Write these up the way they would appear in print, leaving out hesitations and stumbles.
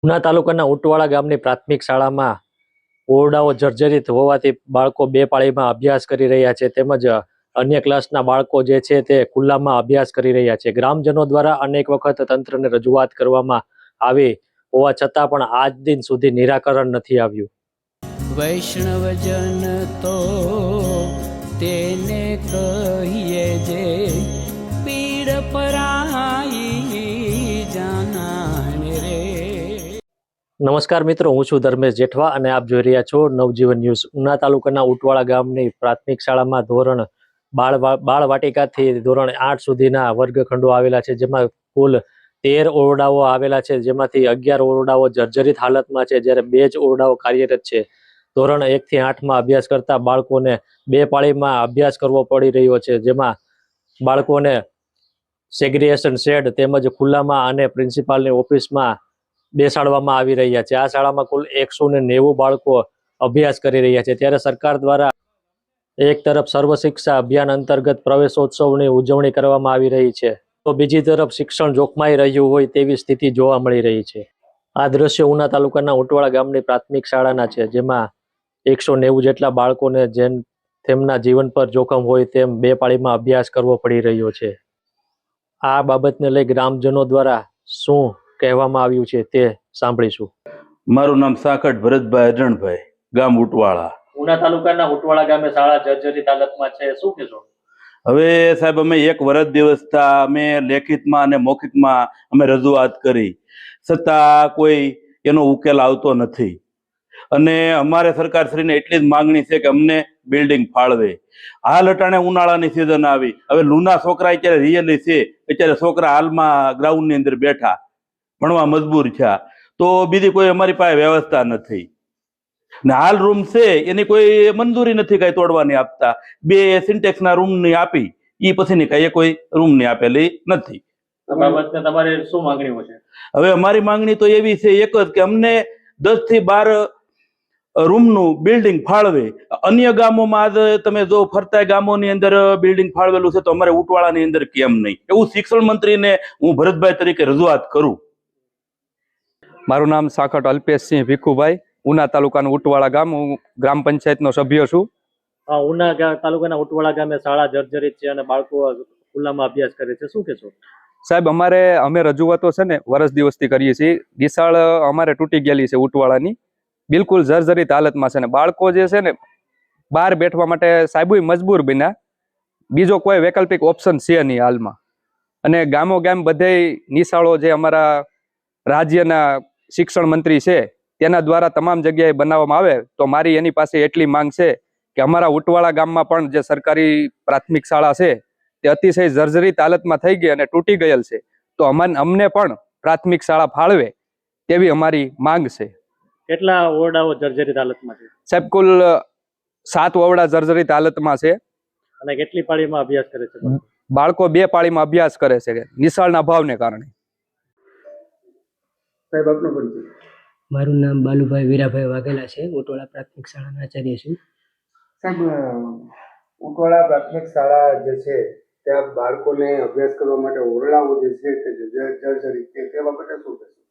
ઉના તાલુકાના ઉટવાળા ગામની પ્રાથમિક શાળામાં ઓરડાઓ જર્જરિત હોવાથી બાળકો બે પાળીમાં અભ્યાસ કરી રહ્યા છે, તેમજ અન્ય ક્લાસના બાળકો જે છે તે ખુલ્લામાં અભ્યાસ કરી રહ્યા છે. ગ્રામજનો દ્વારા અનેક વખત તંત્રને રજૂઆત કરવામાં આવી હોવા છતાં પણ આજ દિન સુધી નિરાકરણ નથી આવ્યું. વૈષ્ણવજન તો તેને કહીએ જે પીડ પરાઈ જાનાને રે. નમસ્કાર મિત્રો, હું છું ધર્મેશ જેઠવા અને આપ જોઈ રહ્યા છો નવજીવન ન્યૂઝ. ઉના તાલુકાના ઉટવાળા ગામની પ્રાથમિક શાળામાં ધોરણ બાળ વાટિકાથી ધોરણ 8 સુધીના વર્ગખંડો આવેલા છે, જેમાં કુલ 13 ઓરડાઓ આવેલા છે, જેમાંથી 11 ઓરડાઓ જર્જરિત હાલતમાં છે, જ્યારે 2 જ ઓરડાઓ કાર્યરત છે. ધોરણ 1 થી 8માં અભ્યાસ કરતા બાળકોને બે પાળીમાં અભ્યાસ કરવો પડી રહ્યો છે, જેમાં બાળકોને સેગ્રીગેશન શેડ તેમજ ખુલ્લામાં અને પ્રિન્સિપાલની ઓફિસમાં બેસાડવામાં આવી રહ્યા છે. આ શાળામાં કુલ 190 બાળકો અભ્યાસ કરી રહ્યા છે, ત્યારે સરકાર દ્વારા એક તરફ સર્વ શિક્ષા અભિયાન અંતર્ગત પ્રવેશોત્સવની ઉજવણી કરવામાં આવી રહી છે, તો બીજી તરફ શિક્ષણ જોખમાઈ રહ્યું હોય તેવી સ્થિતિ જોવા મળી રહી છે. આ દ્રશ્ય ઉના તાલુકાના ઉટવાળા ગામની પ્રાથમિક શાળાના છે, જેમાં 190 જેટલા બાળકોને તેમના જીવન પર જોખમ હોય તેમ બે પાળીમાં અભ્યાસ કરવો પડી રહ્યો છે. આ બાબતને લઈ ગ્રામજનો દ્વારા શું કહેવામાં આવ્યું છે તે સાંભળીશું. મારું નામ સાકટ ભરતભાઈ અજણભાઈ, ગામ ઉટવાળા. ઉના તાલુકાના ઉટવાળા ગામે શાળા જર્જરિત હાલતમાં છે, શું કહેશો? હવે સાહેબ, અમે એક વર્ષ દિવસ અમે લેખિતમાં અને મૌખિકમાં અમે રજૂઆત કરી, છતાં કોઈ એનો ઉકેલ આવતો નથી. અને અમારે સરકારશ્રીને એટલી જ માંગણી છે કે અમને બિલ્ડિંગ ફાળવે. હાલ અટાણે ઉનાળાની સિઝન આવી, હવે લૂના છોકરા અત્યારે રિયલી છે, અત્યારે છોકરા હાલમાં ગ્રાઉન્ડની અંદર બેઠા ભણવા મજબૂર થયા, તો બીજી કોઈ અમારી પાસે વ્યવસ્થા નથી. ને હાલ રૂમ છે એની કોઈ મંજૂરી નથી કઈ તોડવાની આપતા. 2 સિન્ટેક્સના રૂમની આપી, એ પછીની કઈ કોઈ રૂમની આપેલી નથી. તમારે શું માંગણીઓ છે? હવે અમારી માંગણી તો એવી છે એક જ કે અમને 10 થી 12 રૂમનું બિલ્ડિંગ ફાળવે. અન્ય ગામોમાં આજે તમે જો ફરતા ગામોની અંદર બિલ્ડિંગ ફાળવેલું છે, તો અમારે ઉટવાળાની અંદર કેમ નહીં? એવું શિક્ષણ મંત્રીને હું ભરતભાઈ તરીકે રજૂઆત કરું. મારું નામ સાખટ અલ્પેશસિંહ ભીખુભાઈ, ઉના તાલુકાનું ઉટવાળા ગામ, હું ગ્રામ પંચાયતનો સભ્ય છું. ઉના તાલુકાના ઉટવાળા ગામે શાળા જર્જરિત છે અને બાળકો ખુલ્લામાં અભ્યાસ કરે છે, શું કહેશો? સાહેબ, અમે રજૂઆતો છે ને વર્ષ દિવસથી કરીએ છીએ. દિશાળ અમારે તૂટી ગયેલી છે ઉટવાળાની, બિલકુલ જર્જરિત હાલતમાં છે ને બાળકો જે છે ને બહાર બેઠવા માટે સાહેબ મજબૂર બન્યા. બીજો કોઈ વૈકલ્પિક ઓપ્શન છે નહીં હાલમાં. અને ગામો ગામ બધે નિશાળો જે અમારા રાજ્યના શિક્ષણ મંત્રી છે તેના દ્વારા તમામ જગ્યાએ બનાવવામાં આવે, તો મારી એની પાસે એટલી માંગ છે કે અમારા ઉટવાળા ગામમાં પણ જે સરકારી પ્રાથમિક શાળા છે તે અતિશય જર્જરિત હાલતમાં થઈ ગઈ અને તૂટી ગયેલ છે, તો અમને પણ પ્રાથમિક શાળા ફાળવે તેવી અમારી માંગ છે. કેટલા ઓરડાઓ જર્જરિત હાલતમાં છે? સાહેબ, કુલ 7 ઓરડા જર્જરિત હાલતમાં છે. અને કેટલી પાળીમાં અભ્યાસ કરે છે? બાળકો 2 પાળીમાં અભ્યાસ કરે છે નિશાળના અભાવને કારણે. સાહેબ, આપનો પરિચય? મારું નામ બાલુભાઈ વીરાભાઈ વાઘેલા છે, ઉટવાળા પ્રાથમિક શાળાના આચાર્ય છું. સાહેબ, ઉટવાળા પ્રાથમિક શાળા જે છે ત્યાં બાળકોને અભ્યાસ કરવા માટે ઓરડાઓ જે છે તે જર્જરિત છે, તે બાબતે શું કહેશો?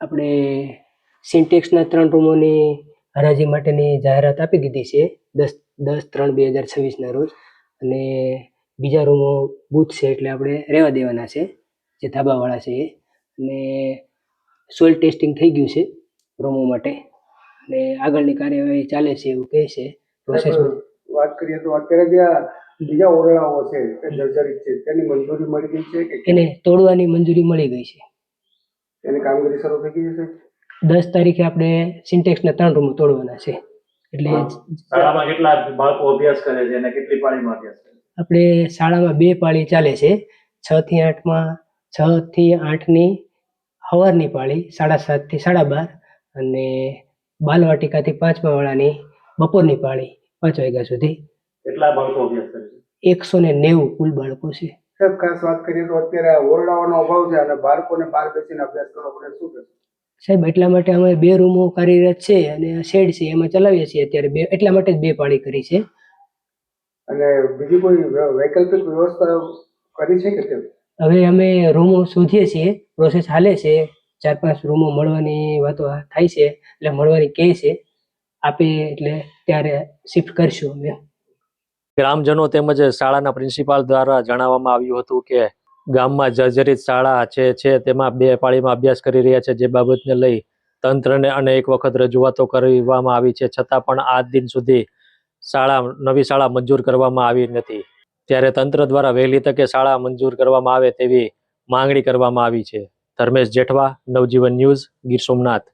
આપણે સિન્ટેક્સના 3 રૂમોની હરાજી માટેની જાહેરાત આપી દીધી છે 10/3/2026ના રોજ, અને બીજા રૂમો બૂથ છે એટલે આપણે રહેવા દેવાના છે, જે ધાબાવાળા છે એ. અને સોઇલ ટેસ્ટિંગ થઈ ગયું છે રૂમો માટે, અને આગળની કાર્યવાહી ચાલે છે એવું કહે છે. પ્રોસેસમાં વાત કરીએ તો અત્યારે જે બીજા ઓરડાઓ છે તે જર્જરિત છે, તેની મંજૂરી મળી ગઈ છે કે એને તોડવાની મંજૂરી મળી ગઈ છે? એની કામગીરી શરૂ થઈ ગઈ છે? 10 તારીખે આપણે સિન્ટેક્સના 3 રૂમો તોડવાના છે. એટલે શાળામાં કેટલા બાળકો અભ્યાસ કરે છે અને કેટલી પાળીમાં અભ્યાસ કરે છે? આપણે શાળામાં 2 પાળી ચાલે છે. 6 થી 8ની સવારની પાળી, 7:30 થી 12:30, અને બાલવાટિકાથી 5મા વાળાની બપોરની પાળી 5 વાગ્યા સુધી. કેટલા બાળકો અભ્યાસ કરે છે? 190 કુલ બાળકો છે. સાહેબ, ખાસ વાત કરીએ તો અત્યારે ઓરડાઓનો અભાવ છે અને બાળકોને બહાર બેસીને અભ્યાસ કરવો પડે, શું કહેશો? સાહેબ, એટલા માટે અમે 2 રૂમો કાર્યરત છે અને શેડ છે એમાં ચલાવીએ છીએ અત્યારે. એટલા માટે જ 2 પાળી કરી છે. અને બીજી કોઈ વૈકલ્પિક વ્યવસ્થા કરી છે કે કેમ? હવે અમે રૂમો શોધીએ છીએ, પ્રોસેસ હાલે છે, 4-5 રૂમો મળવાની વાતો થાય છે, એટલે મળવાની કહે છે. આપે એટલે ત્યારે શિફ્ટ કરશું અમે. ગ્રામજનો તેમજ શાળાના પ્રિન્સિપાલ દ્વારા જણાવવામાં આવ્યું હતું કે ગામમાં જર્જરિત શાળા છે તેમાં 2 પાળીમાં અભ્યાસ કરી રહ્યા છે, જે બાબતને લઈ તંત્રને અનેક વખત રજૂઆતો કરવામાં આવી છે, છતાં પણ આજ દિન સુધી નવી શાળા મંજૂર કરવામાં આવી નથી. ત્યારે તંત્ર દ્વારા વહેલી તકે શાળા મંજૂર કરવામાં આવે તેવી માંગણી કરવામાં આવી છે. ધર્મેશ જેઠવા, નવજીવન ન્યૂઝ, ગીર સોમનાથ.